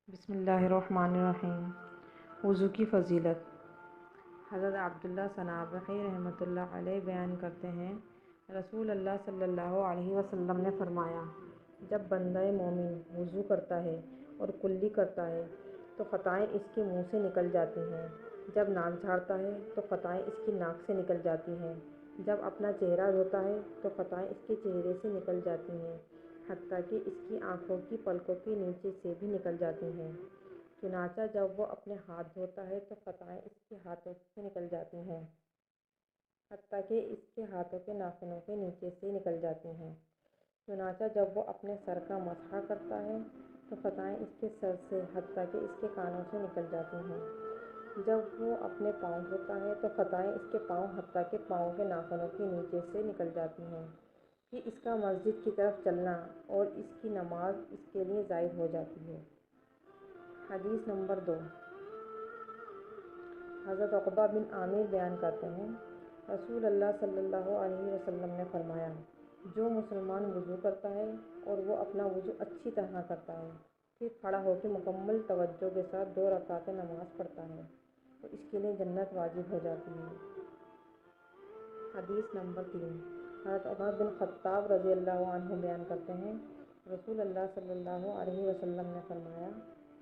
بسم اللہ الرحمن الرحیم۔ وضو کی فضیلت۔ حضرت عبداللہ صنابحی رحمۃ اللہ علیہ بیان کرتے ہیں، رسول اللہ صلی اللہ علیہ وسلم نے فرمایا، جب بندہ مومن وضو کرتا ہے اور کلی کرتا ہے تو خطائیں اس کے منہ سے نکل جاتی ہیں، جب ناک جھاڑتا ہے تو خطائیں اس کی ناک سے نکل جاتی ہیں، جب اپنا چہرہ دھوتا ہے تو خطائیں اس کے چہرے سے نکل جاتی ہیں، حتیٰ کہ اس کی آنکھوں کی پلکوں کے نیچے سے بھی نکل جاتی ہیں۔ چنانچہ جب وہ اپنے ہاتھ دھوتا ہے تو خطائیں اس کے ہاتھوں سے نکل جاتی ہیں، حتیٰ کہ اس کے ہاتھوں کے ناخنوں کے نیچے سے نکل جاتی ہیں۔ چنانچہ جب وہ اپنے سر کا مسح کرتا ہے تو خطائیں اس کے سر سے حتیٰ کہ اس کے کانوں سے نکل جاتی ہیں۔ جب وہ اپنے پاؤں دھوتا ہے تو خطائیں اس کے پاؤں حتیٰ کہ پاؤں کے ناخنوں کے نیچے سے نکل جاتی ہیں کہ اس کا مسجد کی طرف چلنا اور اس کی نماز اس کے لیے زائد ہو جاتی ہے۔ حدیث نمبر 2۔ حضرت عقبہ بن عامر بیان کرتے ہیں، رسول اللہ صلی اللہ علیہ وسلم نے فرمایا، جو مسلمان وضو کرتا ہے اور وہ اپنا وضو اچھی طرح کرتا ہے، پھر کھڑا ہو کے مکمل توجہ کے ساتھ 2 رکعتیں نماز پڑھتا ہے تو اس کے لیے جنت واجب ہو جاتی ہے۔ حدیث نمبر 3۔ حضرت عمر بن خطاب رضی اللہ عنہ بیان کرتے ہیں، رسول اللہ صلی اللہ علیہ وسلم نے فرمایا،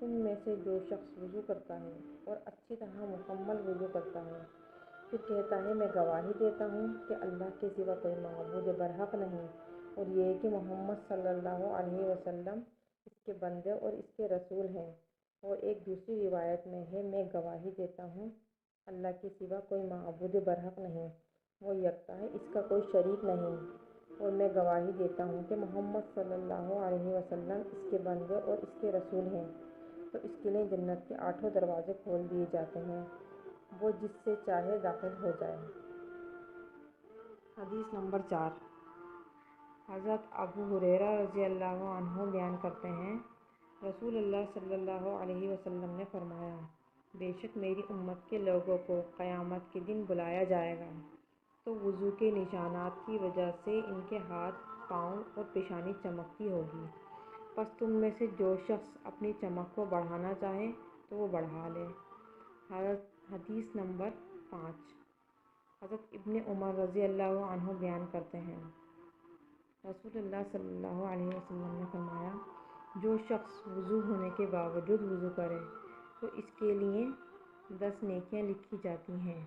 تم میں سے جو شخص وضو کرتا ہے اور اچھی طرح مکمل وضو کرتا ہے، پھر کہتا ہے میں گواہی دیتا ہوں کہ اللہ کے سوا کوئی معبود برحق نہیں، اور یہ کہ محمد صلی اللہ علیہ وسلم اس کے بندے اور اس کے رسول ہیں، اور ایک دوسری روایت میں ہے، میں گواہی دیتا ہوں اللہ کے سوا کوئی معبود برحق نہیں، وہ یکتا ہے، اس کا کوئی شریک نہیں، اور میں گواہی دیتا ہوں کہ محمد صلی اللہ علیہ وسلم اس کے بندے اور اس کے رسول ہیں، تو اس کے لیے جنت کے 8 دروازے کھول دیے جاتے ہیں، وہ جس سے چاہے داخل ہو جائے۔ حدیث نمبر 4۔ حضرت ابو ہریرہ رضی اللہ عنہ بیان کرتے ہیں، رسول اللہ صلی اللہ علیہ وسلم نے فرمایا، بے شک میری امت کے لوگوں کو قیامت کے دن بلایا جائے گا تو وضو کے نشانات کی وجہ سے ان کے ہاتھ، پاؤں اور پیشانی چمکتی ہوگی، پس تم میں سے جو شخص اپنی چمک کو بڑھانا چاہے تو وہ بڑھا لے۔ حدیث نمبر 5۔ حضرت ابن عمر رضی اللہ عنہ بیان کرتے ہیں، رسول اللہ صلی اللہ علیہ وسلم نے فرمایا، جو شخص وضو ہونے کے باوجود وضو کرے تو اس کے لیے 10 نیکیاں لکھی جاتی ہیں۔